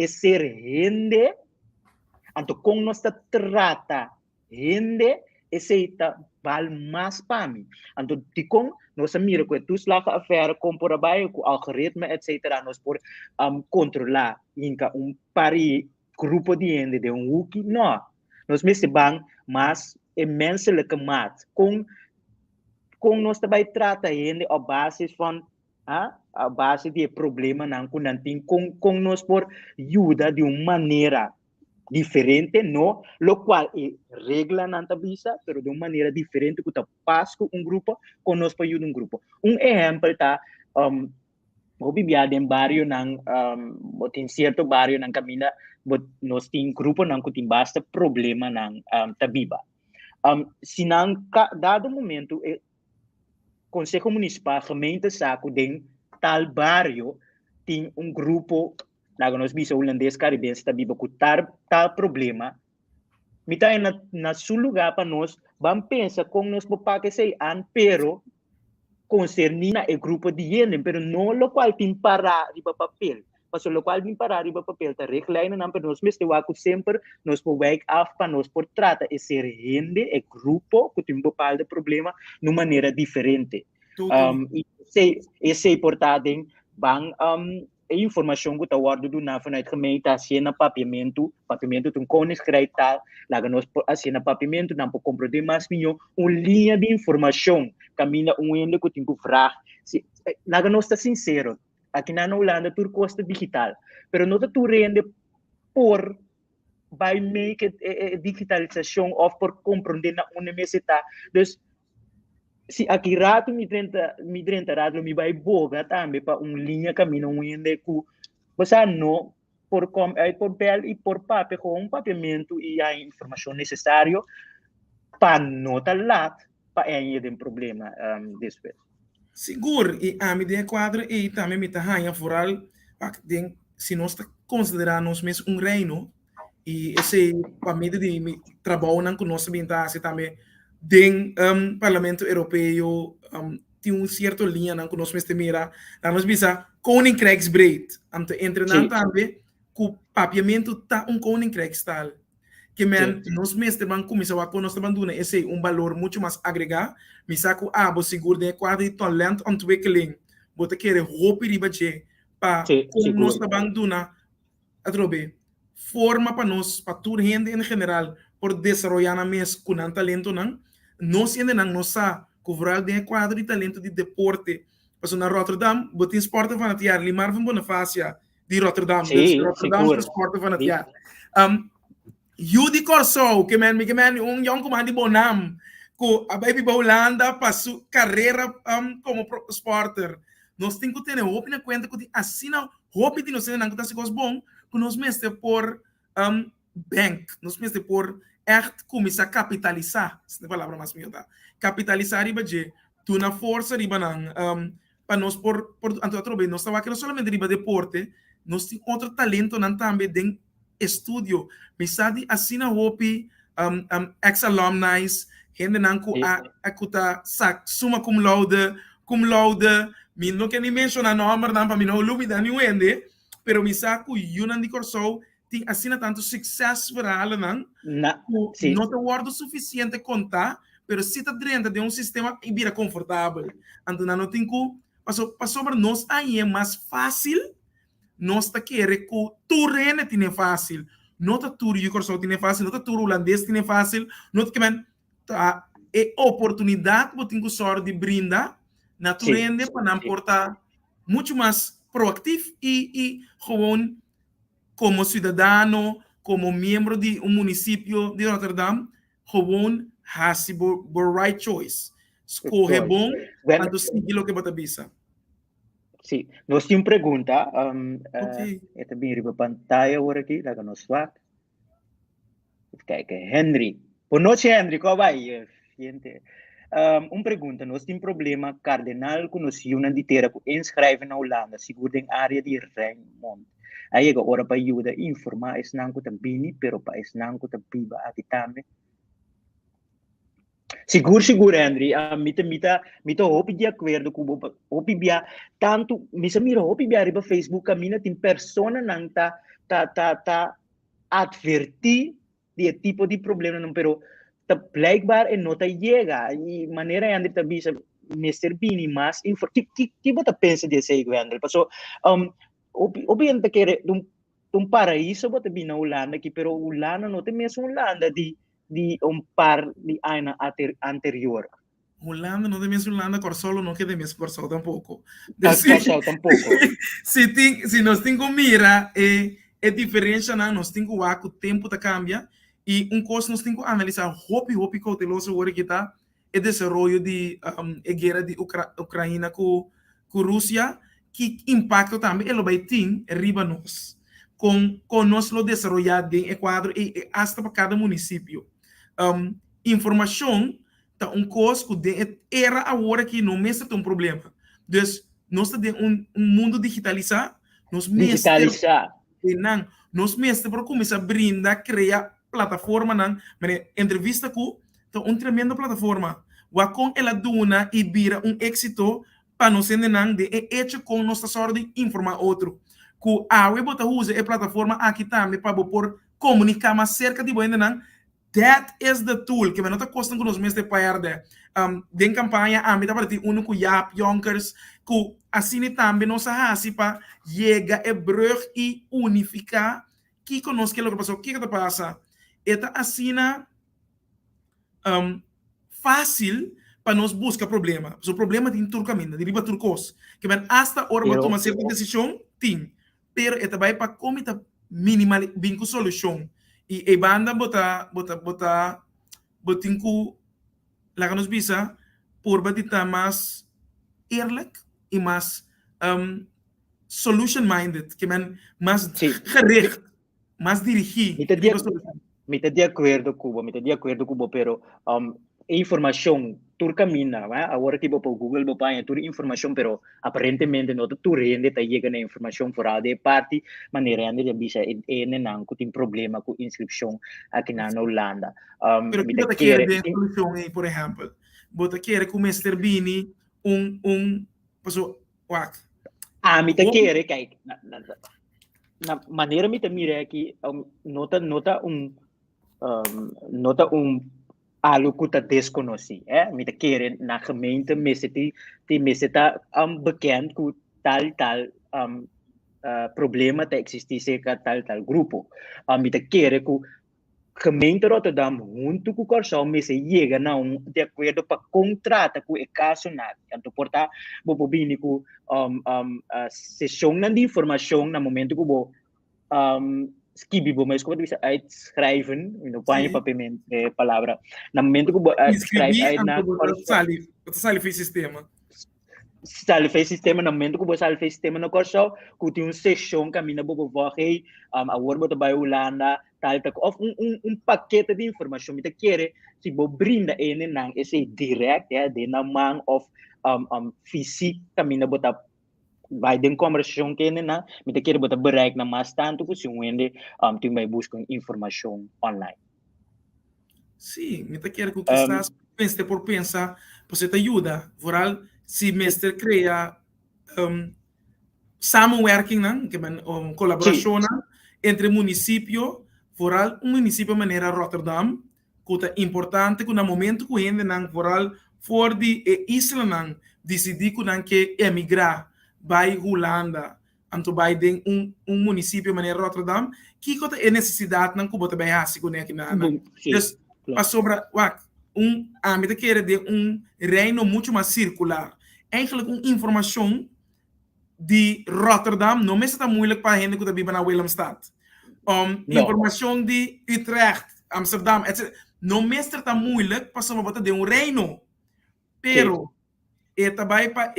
ser rende, então como nós trata rende, essa val mais para mim. Então com nós mira que tu slaga affaire com por baixo com algoritme etc. nós por controlar inca pari grupo de gente de wiki, não. Nós mesmos bang, mas é menselijke maat. Com nós também trata gente a base van, a base de problema não com nós por ajuda de uma maneira diferente, no, lo qual é regla na tabisa, pero de uma maneira diferente que tá passa com grupo, com nós para ajudar grupo. Exemplo tá Bibia dem barrio nang tem certo barrio nang camina nós tem grupo nang que tem basta problema nang tabiba. Se nang dado momento Conselho Municipal gemeente saco den tal barrio tem grupo nós bisa holandês caribense tabiba com tal problema. Mita na seu lugar para nós vamos pensar como nós papá sei pero concernina el grupo de gente, pero no lo cual tem parar riba papel. Paso lo cual tem parar riba papel, ta reclina não, pero nós mesmo waku sempre, nós por wake af para nós por trata esse gente, e grupo que tem bepaalde problema, de maneira diferente. Esse importante, bang informação que está guardado na vanuit gemeente, assina papiamento tem cones tal, laga nós assina papiamento, não por comprometer mais minho, linha de informação, caminha ende que tem que vraag, laga nós está sincero, aqui na Holanda tudo custa digital, pero não tu rende por by make digitalização ou por compreender na universidade, dus se aqui rato me drenta rato me vai boga também para linha caminho ende que você não por papel e por papel com papiamento e a informação necessária para não estar lá para ainda um problema depois. Seguro, e a minha quadra e também me tahanha foral, se nós consideramos mesmo reino e esse para mim de trabalho não conosco bem tá se também den Parlamento Europeu tem certa linha não conosco mesmo mira, nós bisa Koninkrijksbreed, entre nós também que papiamento tá Koninkrijkstal. Que nós mesmos vamos começar a conosco banduna esse valor muito mais agregado, me saco você seguro de quadro talento ontwikkeling, você quer roupa riba je para nós banduna atrobe forma para nós para toda gente em geral por desenvolver na mes com talento não nós ainda não nossa cobrar de quadro de talento de deporte passou na Rotterdam botin esporte van het jaar Limar van Bonifácia de Rotterdam Rotterdam esporte van het jaar Judy Corso que men jong como de Bonam que a baby Holanda passou carreira como sporter nós temos que ter hope na conta que assina hope de nós não que tá se bom que nós mesmo por bank nós mesmo por echt começar a capitalizar essa é a palavra mais miúda capitalizar riba de tu na força riba não para nós por outro bem nós estava aqui não somente riba deporte nós tem outro talento não também de estudio me sabe assina hope ex alumni gente não que a kuta sac suma cum laude me não quero nem mencionar nome não para mim não lume da nenhum ende pero me saco Yunan de Corso tem assina tanto sucesso para ela não não te guardo suficiente contar pero se está dentro de sistema e vira confortável então não tem que passou para nós aí é mais fácil nós está querer que tu rene tiene fácil não tá tu de Corso tiene fácil não tá tu holandês tiene fácil não que man é oportunidade que tem que só de brinda na tu rende para não portar muito mais proactivo e gewoon como cidadão, como membro de município de Rotterdam, gewoon has the right choice. Escolhe bom, Well, tanto seguir o que você bisa. sim, nós temos pergunta. Ok. Esta bem riba pantalla agora aqui, lá que nós vamos. Kijk, Henry. Boa noite, Henry. Como vai? Gente. Pergunta. Nós temos problema cardenal que nós temos de ter que inscrever na Holanda, seguro em área de Rijnmond. Aí é hora para ajuda informar, es não que também, pero para es não que também aqui também. Seguro, Henry. Mita hopi de acordo com hopi bia tanto, mira hopi bia riba Facebook, camina tem persona não tá advertir de tipo de problema não, pero blijkbaar en nota llega e maneira André também Mr. Bini mas que você pensa desse aí, André? Paso obviamente que paraíso você bem na Holanda aqui, pero Holanda não tem mesmo Holanda de par de ano anterior. Holanda não tem mesmo Holanda, Corsolo não quer mesmo Corsolo tampouco. Corsolo tampouco. Se nós temos mira é diferença não, nós temos o tempo tá cambia e coisa nós temos que analisar hopi cauteloso agora que tá o desenvolvimento de guerra de Ucrânia com Rússia que impacta também ele vai ter riba nós com nós lo desenvolver em Equador e hasta para cada município. Informação tá coisa que era agora que não mesmo tem problema. Então nós temos mundo digitalizado, nós mesmo para começar a brindar, criar plataforma, entrevista com tremenda plataforma. Com ela duna e vira êxito para nós de hecho com nossa sorte de informar outro. Que a web usa a plataforma aqui também para por comunicar mais cerca de boa that is the tool que não está custando com os meses de pagar de campanha a mim tá para ter com Jaap Jonkers que assim também nossa raça para chegar a brug e unificar que conosco que passou o que passa eta assim fácil para nós buscar problema o problema tem todo caminho de riba turcos que vem hasta hora para tomar certa decisão tem pero eta vai para como tá minimal bem com solução e a banda botin ku lá que nos bisa por batita mais eerlijk e mais solution minded que men mais gericht mais dirigir Mita de acordo Cuba, pero informação tur camina, agora que para Google para tur informação, pero aparentemente não tu rende tá chega na informação fora de parte maneira de bisa não que tem problema com inscrição aqui na Holanda. Pero que você quer de solução aí, por exemplo, você quer com Mr. Bini passou wak. Mita quer kijk na maneira mita mira aqui nota algo que está desconhecido, Mita quer na gemeente mensen die tá bekend com tal problema que existe com tal grupo. Mita quer que gemeente Rotterdam junto com o Corsol mensen chega de acordo para contrata com o caso nada. Então porta bo bini com sessão de informação no momento que bo skibibo, mas como você uitschrijven, no pai papel palavra, no momento que escreve aí na sali fez sistema. Sali fez sistema no momento que você sali fez sistema no Corsol, que tem sessão caminha bobo vorrei, a worba da Holanda, tal of paquete de informação, me quer se bo brinda ele não esse direct, de na man of físico caminha bota vai de conversação que não, me quer botar bereik na mais tanto que se onde tu vai buscar informação online. Sim, me quer que quizás pense por pensar, você te ajuda, vooral se mestre cria samenwerking, que colaboração entre município, vooral município maneira Rotterdam, que é importante que no momento que ainda não vooral voor die isla decidir que emigrar bij Holanda, anto bij município maneira Rotterdam, que é necessidade não que bij hasi com aqui na. Dus pas sobra me quer de reino muito mais circular. Eigenlijk informação de Rotterdam não me está moeilijk para gente que está vive na Willemstad. No. Informação de Utrecht, Amsterdam, etc. No mestre tá moeilijk, passamos a botar de reino. Pero, é também para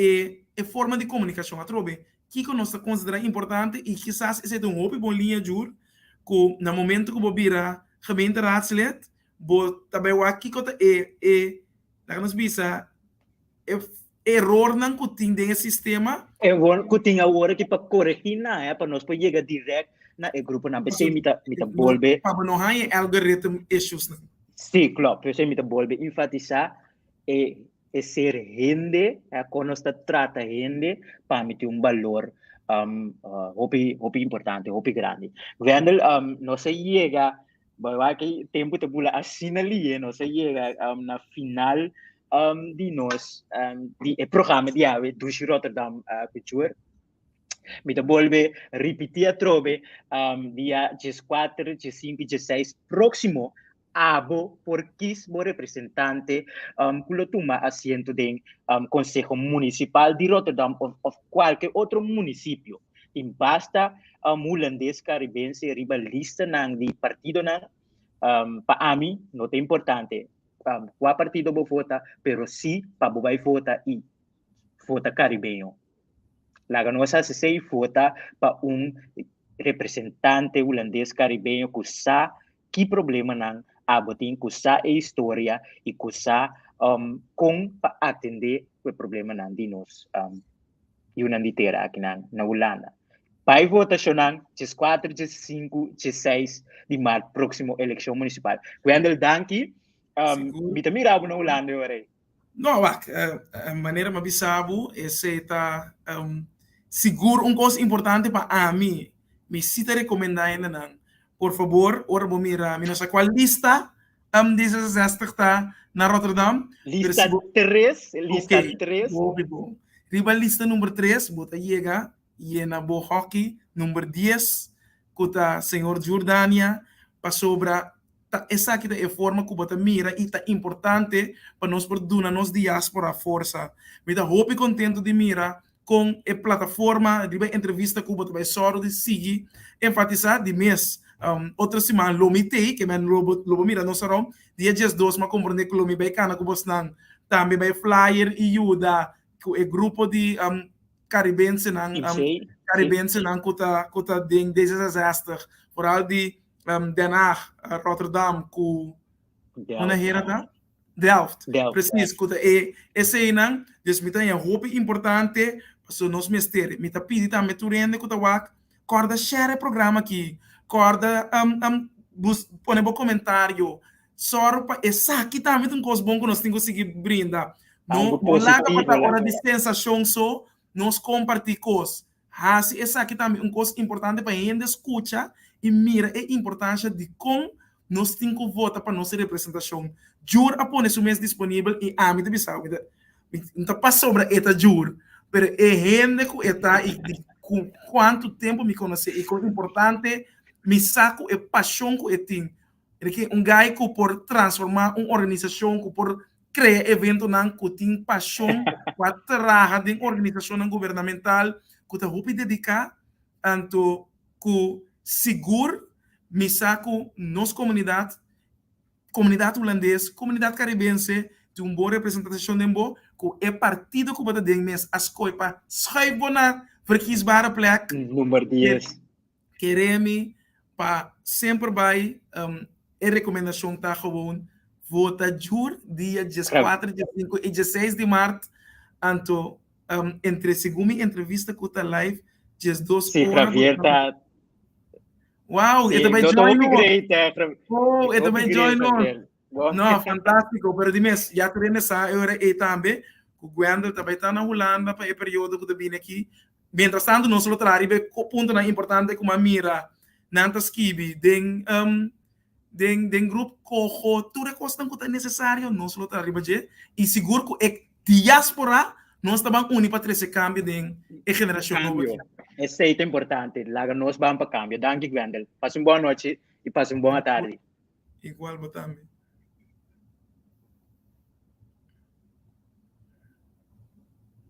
a forma de comunicação, atrobe, que nós consideramos importante e quizás esse é um bom linha jur, que no momento que vira gemeente raadslid, também o aqui que nós bisa error não que tem desse sistema. É bom que tem a hora que para corrigir para nós poder chegar direto na grupo na PC mita volve. Para não há algoritmo issues. Sim, claro, PC mita volve enfatizar ser gente, quando está trata gente para me ter valor hopi importante, hopi grande. Quando nós chega, vai que tempo te pula assim ali, nós chega na final de nós de programa de ave do Rotterdam Culture. Me volve repetir a trove dia 14, 15, 16 próximo abo por quismo representante que toma asiento de Consejo Municipal de Rotterdam o qualquer outro município. E basta holandês caribense rivalista de partido para AMI, não é importante. Qual partido vou votar, pero sim para vai votar e vota caribenho. La nossa se vota para representante holandês caribenho que sabe que problema não abotin que sabe a história e que sabe como para atender o problema não de nós e o nanditera aqui na Holanda. Para a votação não, 4, 5, 6 de março, próximo eleição municipal. Quando danke, me mira na Holanda agora. Não, a maneira mais bisabu esse está seguro coisa importante para mim. Me cita recomendar ainda por favor, ora vou mirar nossa qual lista desses está na Rotterdam. Lista 3, lista 3. Riba lista número 3, bota chega e na bo hockey número 10, que senhor Jordânia para sobra essa aqui é a forma que bota mira e tá importante para nós produzir nos diáspora força. Me dá hope contento de mira com a plataforma de entrevista que bota vai só de seguir enfatizar de mês outra semana lomitei que men lobo mira nós rom dia 2 mas compreender que lomi vai cana que bosnan também vai flyer e ajuda que o grupo de caribense caribense que ding desastre vooral die Den Haag, Rotterdam, Delft. Precies, esse aí não, dus me tem hoop importante, so nós mestre, me tá pedindo também tu rende que tá corda share programa aqui, corda põe bom comentário, só para essa aqui também tem coisa bom que nós temos que conseguir brindar. Não lá para hora de sensação só, nós compartilhamos. Assim, essa aqui também coisa importante para a gente escutar e mira a importância de como nós temos que votar para nossa representação. Jur a pôr esse mês disponível e a mim também sabe. Então, passa sobre esta jur, mas é gente que está e com quanto tempo me conhece e com importante me saco e paixão que tem. É que gai que por transformar uma organização, que por criar evento que tem paixão para trabalhar em organização governamental, que está dedicar tanto que seguro me saco nos comunidade holandesa, comunidade caribense, de uma boa representação de boa, que é partido que bota dentro mês as coisas para schrijven verkiesbare plek. Número 10. Queremos para sempre vai a recomendação está gewoon vota jur dia 14, 15 e 16 de março, anto entre segunda entrevista que está live, 2 horas. Wow, sí, ito ba join mo? Oh, ito ba join mo? No, fantástico. Pero dime, já treina sa hora e também, o Gwendel também está na Holanda para o período que eu vim aqui. Mientras tanto, nós vamos trazer o ponto importante como a mira, nantas kibi, den grupo cojo, tudo coisa que é necessário, nós vamos trazer e seguro que é diáspora, nós estamos unidos para esse cambio de geração nova. Esse é importante. Lá nós vamos para cambio. Danke, Gwendel. Passe uma boa noite e passe uma boa tarde. Igual, também.